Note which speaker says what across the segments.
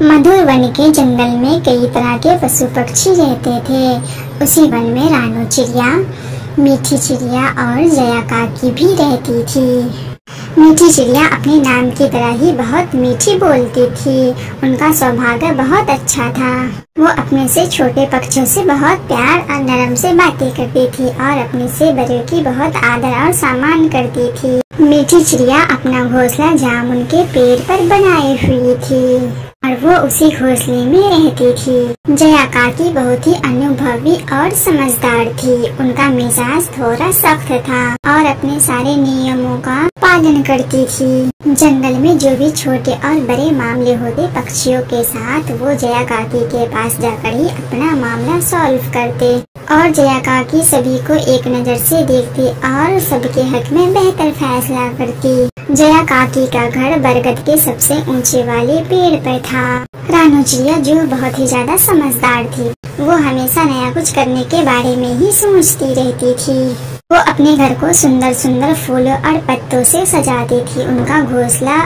Speaker 1: मधुर one के जंगल में कई तरह के पशु पक्षी रहते थे। उसी वन में रानू चिड़िया, मीठी चिड़िया और जया काकी भी रहती थी। मीठी चिड़िया अपने नाम की तरह ही बहुत मीठी बोलती थी। उनका स्वभाव बहुत अच्छा था। वो अपने से छोटे पक्षियों से बहुत प्यार और नरम से बातें करती थी और अपने से बड़ों की बहुत आदर और सम्मान करती थी। मीठी चिड़िया अपना घोंसला जामुन के पेड़ पर बनाए हुई थी और वो उसी घोंसले में रहती थी। जया काकी बहुत ही अनुभवी और समझदार थी। उनका मिजाज थोड़ा सख्त था और अपने सारे नियमों का पालन करती थी। जंगल में जो भी छोटे और बड़े मामले होते पक्षियों के साथ वो जया काकी के पास जाकर ही अपना मामला सॉल्व करते और जया काकी सभी को एक नज़र से देखती और सबके हक में बेहतर फैसला करती। जया काकी का घर बरगद के सबसे ऊंचे वाले पेड़ पर था। रानू चिड़िया जो बहुत ही ज्यादा समझदार थी, वो हमेशा नया कुछ करने के बारे में ही सोचती रहती थी। वो अपने घर को सुंदर सुंदर फूलों और पत्तों से सजाती थी। उनका घोंसला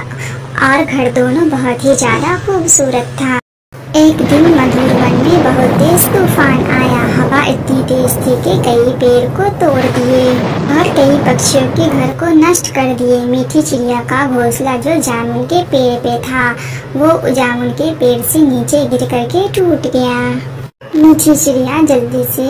Speaker 1: और घर दोनों बहुत ही ज्यादा खूबसूरत था। एक दिन मधुर वन में बहुत तेज तूफान आया। हवा इतनी तेज थी कि कई पेड़ को तोड़ दिए और कई पक्षियों के घर को नष्ट कर दिए। मीठी चिड़िया का घोंसला जो जामुन के पेड़ पे था, वो जामुन के पेड़ से नीचे गिर करके टूट गया। मीठी चिड़िया जल्दी से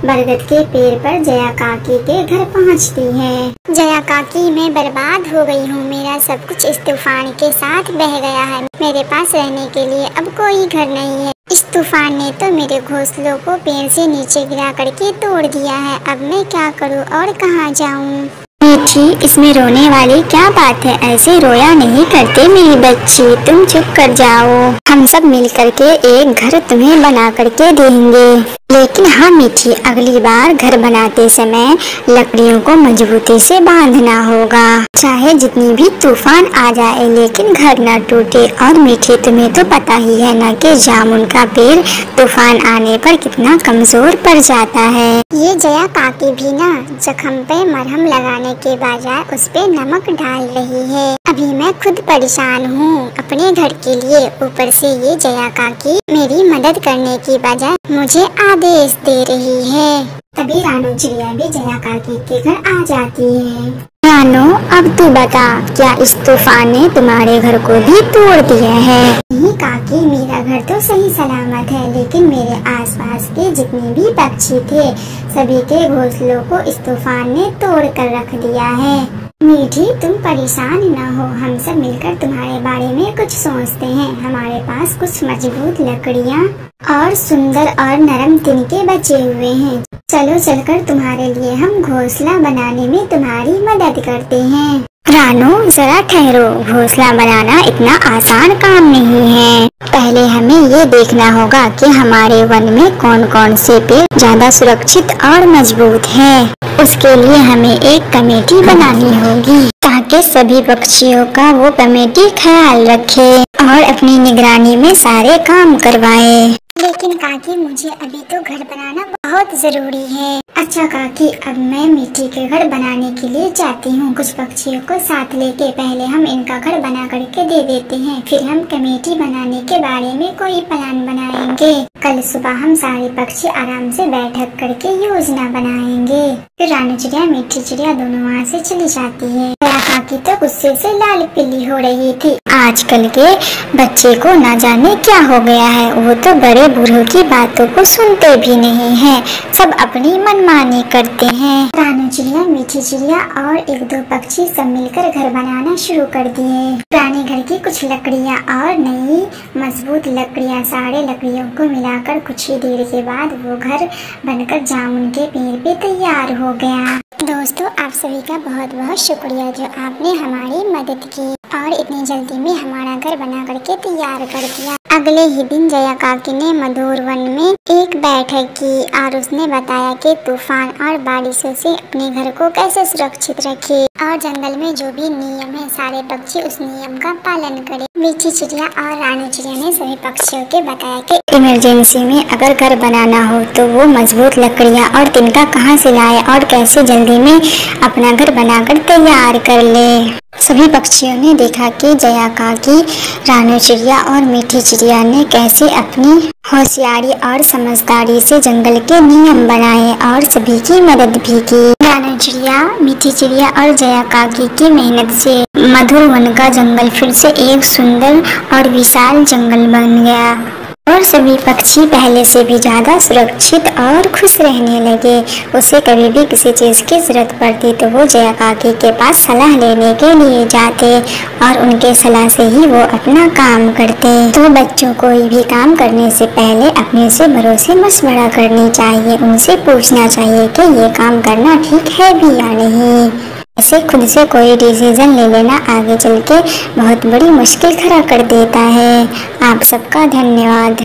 Speaker 1: बरगद के पेड़ पर जया काकी के घर पहुंचती है। जया काकी, मैं बर्बाद हो गई हूँ। मेरा सब कुछ इस तूफान के साथ बह गया है। मेरे पास रहने के लिए अब कोई घर नहीं है। इस तूफान ने तो मेरे घोंसलों को पेड़ से नीचे गिरा करके तोड़ दिया है। अब मैं क्या करूँ और कहाँ जाऊँ? मीठी, इसमें रोने वाली क्या बात है? ऐसे रोया नहीं करते मेरी बच्ची, तुम चुप कर जाओ। हम सब मिल करके एक घर तुम्हें बना करके देंगे। लेकिन हाँ मीठी, अगली बार घर बनाते समय लकड़ियों को मजबूती से बांधना होगा। चाहे जितनी भी तूफान आ जाए लेकिन घर न टूटे। और मीठी, तुम्हें तो पता ही है ना कि जामुन का पेड़ तूफान आने पर कितना कमजोर पड़ जाता है। ये जया काकी भी ना जख्म पे मरहम लगाने के बजाय उस पे नमक डाल रही है। अभी मैं खुद परेशान हूँ अपने घर के लिए, ऊपर से ये जया काकी मेरी मदद करने की बजाय मुझे आदेश दे रही है। तभी रानू चिड़िया भी जया काकी के घर आ जाती है। रानू, अब तू बता, क्या इस तूफान ने तुम्हारे घर को भी तोड़ दिया है? नहीं काकी, मेरा घर तो सही सलामत है, लेकिन मेरे आसपास के जितने भी पक्षी थे सभी के घोंसलों को इस तूफान ने तोड़ कर रख दिया है। मीठी, तुम परेशान न हो, हम सब मिलकर तुम्हारे बारे में कुछ सोचते हैं। हमारे पास कुछ मजबूत लकड़ियाँ और सुंदर और नरम तिनके बचे हुए हैं। चलो चलकर तुम्हारे लिए हम घोंसला बनाने में तुम्हारी मदद करते हैं। रानू, जरा ठहरो, घोंसला बनाना इतना आसान काम नहीं है। पहले हमें ये देखना होगा कि हमारे वन में कौन कौन से पेड़ ज्यादा सुरक्षित और मजबूत हैं। उसके लिए हमें एक कमेटी बनानी होगी ताकि सभी पक्षियों का वो कमेटी ख्याल रखे और अपनी निगरानी में सारे काम करवाए। लेकिन काकी, मुझे अभी तो घर बनाना बहुत जरूरी है। अच्छा काकी, अब मैं मीठी के घर बनाने के लिए जाती हूँ। कुछ पक्षियों को साथ लेके पहले हम इनका घर बना करके दे देते हैं, फिर हम कमेटी बनाने के बारे में कोई प्लान बनाएंगे। कल सुबह हम सारे पक्षी आराम से बैठक करके योजना बनाएंगे। फिर रानू चिड़िया मीठी चिड़िया दोनों वहाँ से चली जाती है। जया काकी तो गुस्से से लाल पीली हो रही थी। आजकल के बच्चे को ना जाने क्या हो गया है, वो तो बड़े बूढ़ों की बातों को सुनते भी नहीं हैं, सब अपनी मनमानी करते हैं। रानू चिड़िया, मीठी चिड़िया और एक दो पक्षी सब मिलकर घर बनाना शुरू कर दिए। पुराने घर की कुछ लकड़ियाँ और नई मजबूत लकड़ियाँ, सारे लकड़ियों को मिलाकर कुछ ही देर के बाद वो घर बनकर जामुन के पेड़ पे तैयार हो गया। दोस्तों, आप सभी का बहुत बहुत शुक्रिया जो आपने हमारी मदद की और इतनी जल्दी में हमारा घर बना करके तैयार कर दिया। अगले ही दिन जया काकी ने मधुर वन में एक बैठक की और उसने बताया कि तूफान और बारिशों से अपने घर को कैसे सुरक्षित रखे और जंगल में जो भी नियम है सारे पक्षी उस नियम का पालन करें। मीठी चिड़िया और रानू चिड़िया ने सभी पक्षियों के बताया कि इमरजेंसी में अगर घर बनाना हो तो वो मजबूत लकड़ियाँ और तिनका कहाँ से लाए और कैसे जल्दी में अपना घर बनाकर तैयार कर ले। सभी पक्षियों ने देखा कि जया काकी, रानू चिड़िया और मीठी चिड़िया ने कैसे अपनी होशियारी और समझदारी से जंगल के नियम बनाए और सभी की मदद भी की। रानू चिड़िया, मीठी चिड़िया और जया काकी की मेहनत से मधुर वन का जंगल फिर से एक सुंदर और विशाल जंगल बन गया और सभी पक्षी पहले से भी ज्यादा सुरक्षित और खुश रहने लगे। उसे कभी भी किसी चीज की जरूरत पड़ती तो वो जया काकी के पास सलाह लेने के लिए जाते और उनके सलाह से ही वो अपना काम करते। तो बच्चों को भी काम करने से पहले अपने से भरोसे मशवरा करनी चाहिए, उनसे पूछना चाहिए कि ये काम करना ठीक है भी या नहीं। ऐसे खुद से कोई डिसीजन ले लेना आगे चल के बहुत बड़ी मुश्किल खड़ा कर देता है। आप सबका धन्यवाद।